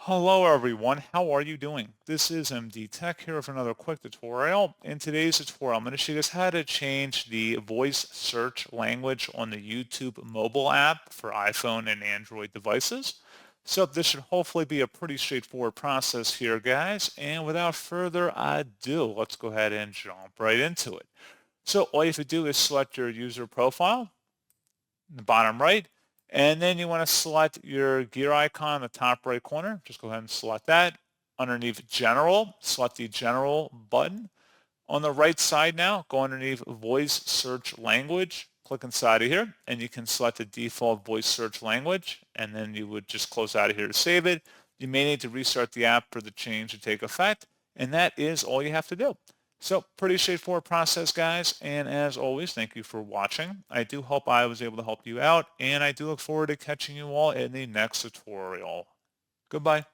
Hello everyone, how are you doing? This is MD Tech here with another quick tutorial. In today's tutorial, I'm going to show you guys how to change the voice search language on the YouTube mobile app for iPhone and Android devices. So this should hopefully be a pretty straightforward process here, guys. And without further ado, let's go ahead and jump right into it. So all you have to do is select your user profile in the bottom right. And then you want to select your gear icon in the top right corner. Just go ahead and select that. Underneath General, select the General button. On the right side now, go underneath Voice Search Language. Click inside of here, and you can select the default voice search language, and then you would just close out of here to save it. You may need to restart the app for the change to take effect, and that is all you have to do. So pretty straightforward process, guys. And as always, thank you for watching. I do hope I was able to help you out, and I do look forward to catching you all in the next tutorial. Goodbye.